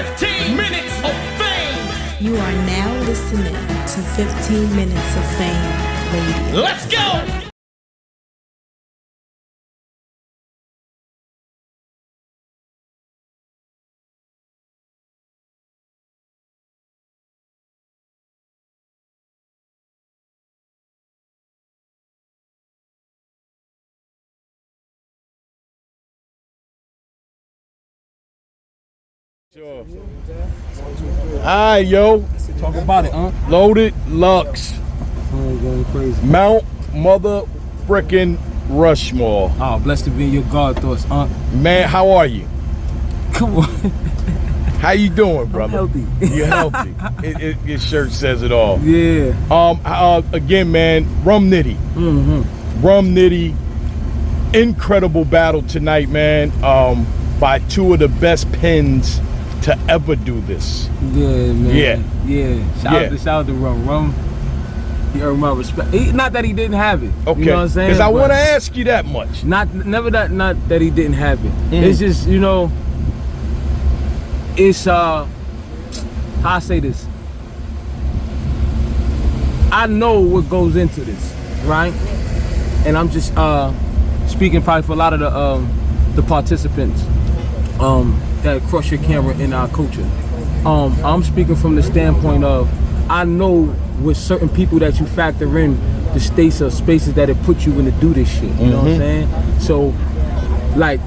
15 minutes of fame. You are now listening to 15 Minutes of Fame Radio. Let's go. Sure. Alright, yo. Talk about it, huh? Loaded Lux. Going crazy. Mount Mother Frickin' Rushmore. Oh, blessed to be in your God thoughts, huh? Man, how are you? Come on. How you doing, brother? I'm healthy. You're healthy. Your shirt says it all. Yeah. Again, man, Rum Nitty. Rum Nitty. Incredible battle tonight, man. By two of the best pins to ever do this. Yeah, man. Yeah. Shout out to Rum. He earned my respect. Not that he didn't have it. Okay. You know what I'm saying? Because I want to ask you that much. Not that he didn't have it. It's just, you know, it's how I say this. I know what goes into this, right? And I'm just speaking probably for a lot of the participants that crush your camera in our culture. I'm speaking from the standpoint of I know with certain people that you factor in the states or spaces that it put you in to do this shit. You know what I'm saying? So, like,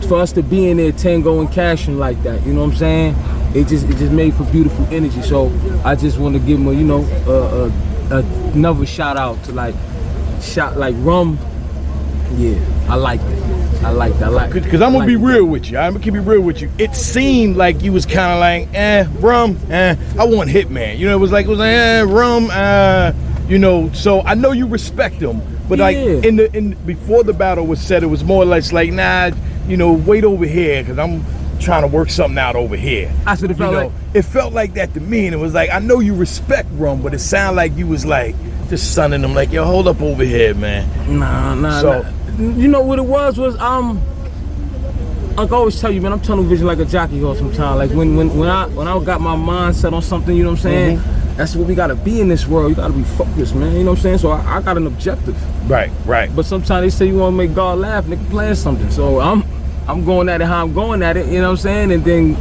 for us to be in there tango and cashing like that, you know what I'm saying? It just made for beautiful energy. So I just want to give him another shout out to like Rum. Yeah, I like that. Because I'm going to be real with you. I'm going to keep it real with you. It seemed like you was kind of like, Rum, I want Hitman. You know, it was like, Rum, you know. So I know you respect him. But like before the battle was said, it was more or less like, nah, you know, wait over here because I'm trying to work something out over here. That's what it felt like. It felt like that to me. And it was like, I know you respect Rum, but it sounded like you was like, just sunning him like, yo, hold up over here, man. Nah. So, you know what it was like I always tell you, man, I'm tunnel vision like a jockey horse sometimes. Like when I got my mind set on something, you know what I'm saying? That's what we gotta be in this world. You gotta be focused, man. You know what I'm saying? So I got an objective. Right. But sometimes they say you wanna make God laugh, nigga, playing something. So I'm going at it how I'm going at it, you know what I'm saying? And then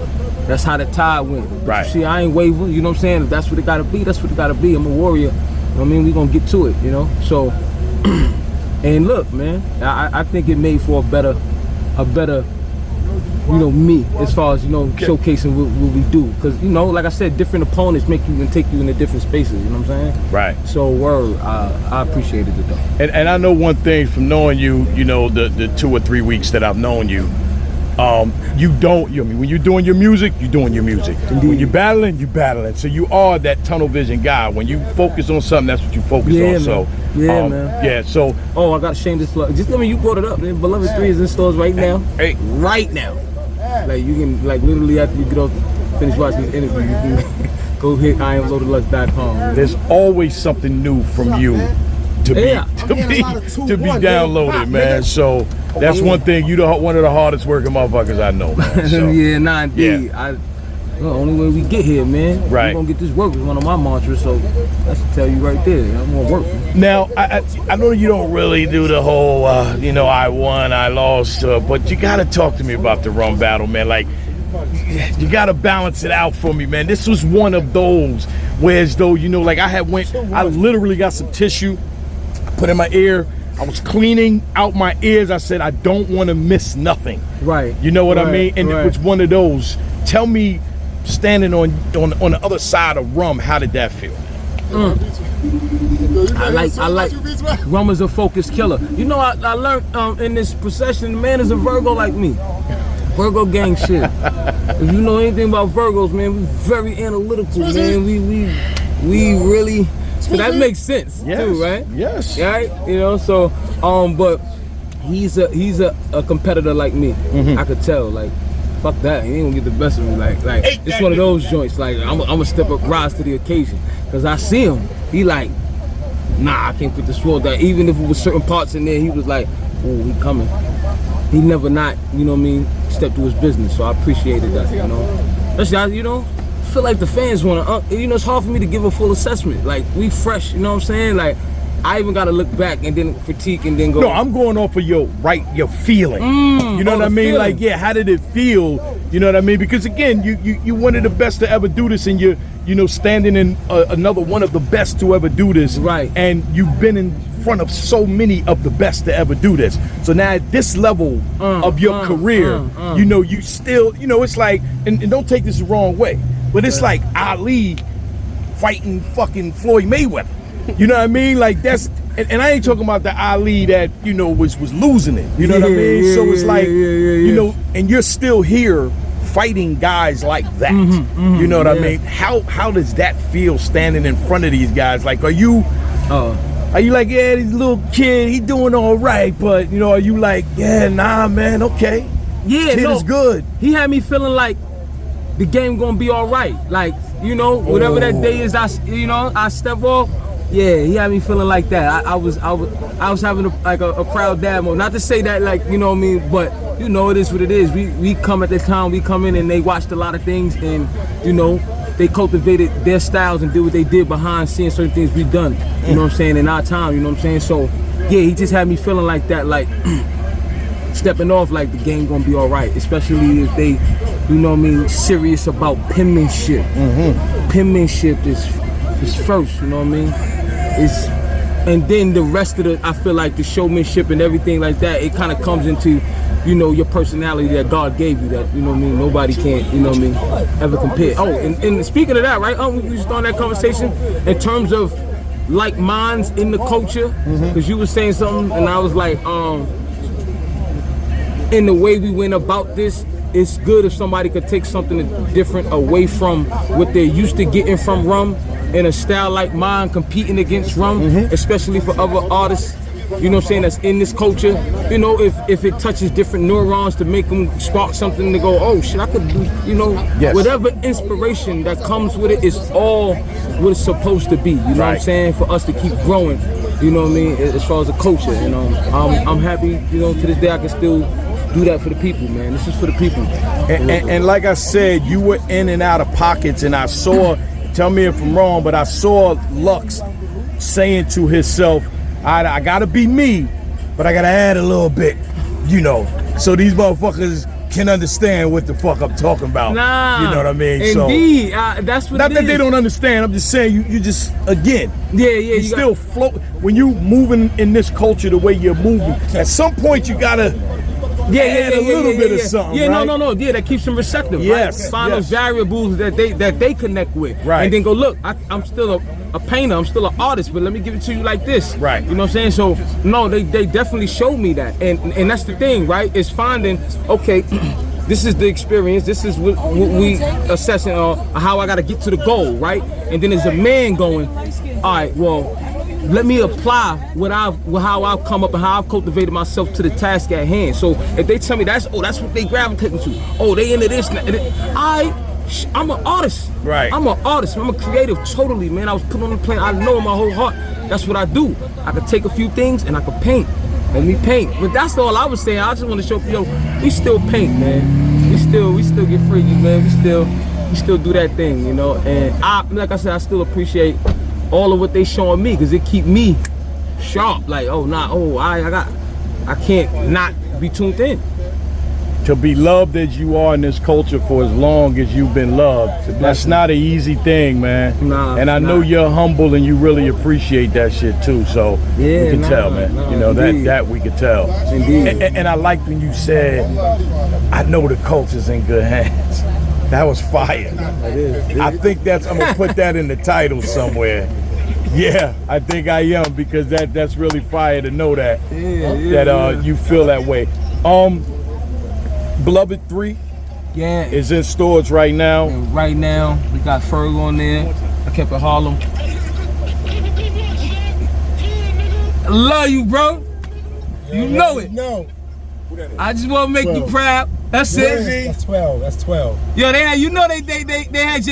that's how the tide went. Right. See, I ain't waver, you know what I'm saying? If that's what it gotta be, that's what it gotta be. I'm a warrior. You know what I mean? We gonna get to it, you know? So and look, man, I think it made for a better, you know, me, as far as, you know, showcasing what we do. Because, you know, like I said, different opponents make you and take you into different spaces, you know what I'm saying? Right. So, I appreciated it, though. And I know one thing from knowing you, you know, the 2 or 3 weeks that I've known you, when you're doing your music, you're doing your music. Indeed. When you're battling, you're battling. So you are that tunnel vision guy. When you focus on something, that's what you focus on. Man. So Man. Yeah, so I got a shameless plug. Just you brought it up, man. Beloved 3 is in stores right now. Right now. Like you can literally after you get off finish watching this interview, you can go hit IamLoadedLux.com. There's always something new from you to be downloaded, man. So that's one thing. You one of the hardest working motherfuckers I know, man. So, indeed. The only way we get here, man. Right. We're gonna get this work is one of my mantras, so that's to tell you right there. I'm gonna work. Now, I know you don't really do the whole, I won, I lost, but you gotta talk to me about the Rum battle, man. Like, you gotta balance it out for me, man. This was one of those where as though, like I literally got some tissue, put in my ear. I was cleaning out my ears. I said, I don't want to miss nothing. Right. You know what I mean? And it was one of those. Tell me, standing on the other side of Rum, how did that feel? I like Rum is a focused killer. You know, I learned in this procession, the man is a Virgo like me. Virgo gang shit. If you know anything about Virgos, man, we very analytical, man. We really. So that makes sense too, right? Yes. Right? You know, so but he's a competitor like me. I could tell, like, fuck that, he ain't gonna get the best of me. Like it's one of those joints, like I'm gonna step up, rise to the occasion. Cause I see him, he like, nah, I can't put this sword down. Even if it was certain parts in there, he was like, oh, he coming. He never not, you know what I mean, step to his business. So I appreciated that, you know. Especially, you know, I feel like the fans want to, you know, it's hard for me to give a full assessment. Like, we fresh, you know what I'm saying? Like, I even got to look back and then critique and then go. No, I'm going off of your feeling. You know what I mean? Feeling. Like, yeah, how did it feel? You know what I mean? Because again, you one of the best to ever do this, and you're, you know, standing in another one of the best to ever do this. Right. And you've been in front of so many of the best to ever do this. So now at this level of your career, you know, you still, you know, it's like, and don't take this the wrong way, but it's like Ali fighting fucking Floyd Mayweather. You know what I mean? Like, that's, and I ain't talking about the Ali that, you know, was losing it. You know what I mean? So it's like, you know, and you're still here fighting guys like that. You know what I mean? How does that feel standing in front of these guys? Like, are you like, yeah, this little kid, he doing all right, but, you know, are you like, yeah, nah, man, okay. Yeah, kid is good. He had me feeling like the game gonna be all right. Like, you know, whatever that day is, I step off. Yeah, he had me feeling like that. I was having a proud dad mode. Not to say that, like, you know what I mean, but you know, it is what it is. We come at the time, we come in and they watched a lot of things, and you know, they cultivated their styles and did what they did behind seeing certain things we done. You know what I'm saying, in our time. You know what I'm saying. So yeah, he just had me feeling like that, like stepping off, like the game gonna be all right. Especially if they, you know what I mean, serious about penmanship. Penmanship is first. You know what I mean. And then the rest of I feel like the showmanship and everything like that, it kind of comes into, you know, your personality that God gave you, that, you know what I mean, nobody can, you know what I mean, ever compare. Oh, and speaking of that, right, we started that conversation in terms of like minds in the culture, because you were saying something, and I was like, in the way we went about this, it's good if somebody could take something different away from what they're used to getting from rum, in a style like mine, competing against rum, especially for other artists, you know what I'm saying, that's in this culture. You know, if it touches different neurons to make them spark something to go, oh shit, I could do, you know, whatever inspiration that comes with it is all what it's supposed to be, you know what I'm saying, for us to keep growing, you know what I mean, as far as the culture, you know. I'm happy, you know, to this day I can still do that for the people, man. This is for the people. And like I said, you were in and out of pockets, and I saw, tell me if I'm wrong, but I saw Lux saying to himself, I gotta be me, but I gotta add a little bit, you know, so these motherfuckers can understand what the fuck I'm talking about. Nah, you know what I mean? Indeed, that's what. Not it that is. they don't understand. I'm just saying you just, again. You still float when you moving in this culture the way you're moving. At some point you gotta. Add a little bit of something. Yeah, right? no. Yeah, that keeps them receptive. Yes. Right? Find those variables that they connect with. Right. And then go, look, I'm still a painter, I'm still an artist, but let me give it to you like this. Right. You know what I'm saying? So no, they definitely showed me that. And that's the thing, right? Is finding, okay, this is the experience, this is what we assessing how I gotta get to the goal, right? And then there's a man going, all right, well, let me apply how I've come up and how I've cultivated myself to the task at hand. So if they tell me that's what they gravitating to. Oh, they into this. I'm an artist. Right. I'm an artist. I'm a creative. Totally, man. I was put on the plane. I know in my whole heart. That's what I do. I could take a few things and I could paint. Let me paint. But that's all I was saying. I just want to show people, we still paint, man. We still get freaky, man. We still do that thing, you know. And like I said, I still appreciate all of what they showing me, because it keep me sharp. Like, I can't not be tuned in. To be loved as you are in this culture for as long as you've been loved, that's not an easy thing, man. And I know you're humble and you really appreciate that shit too. So we can tell, man. You know, that we can tell. Indeed. And I liked when you said, I know the culture's in good hands. That was fire. I think I'm gonna put that in the title somewhere. Yeah, I think I am, because that's really fire to know that you feel that way. Beloved 3 is in stores right now. And right now we got Ferg on there. I kept it Harlem. I love you, bro. You know it. No. I just want to make you proud. That's it. That's 12. That's 12. Yo, they had your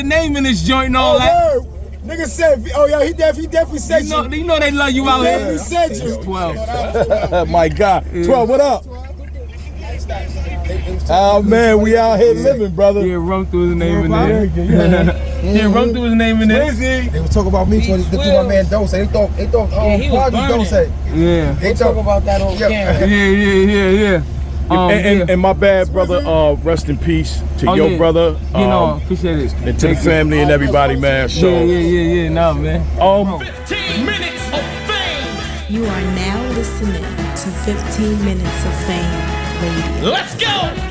name in this joint and all that. Word. Nigga said, oh yeah, he definitely said you. You know they love you out here. He definitely said you. It's 12. My God. 12, what up? Oh man, we out here living, brother. Yeah, Rum threw his name in Yeah, there. Yeah, Rum threw his name in there. They was talking about me, so they threw my man Dose. They thought he was Quadri burning. Dose. Yeah. They Talk about that on camera. Yeah. And my bad brother, rest in peace to Oh, your yeah. brother. You know, appreciate it. And to the family and everybody, man. So, Yeah. Nah, man. 15 minutes of fame. You are now listening to 15 Minutes of Fame Radio. Let's go.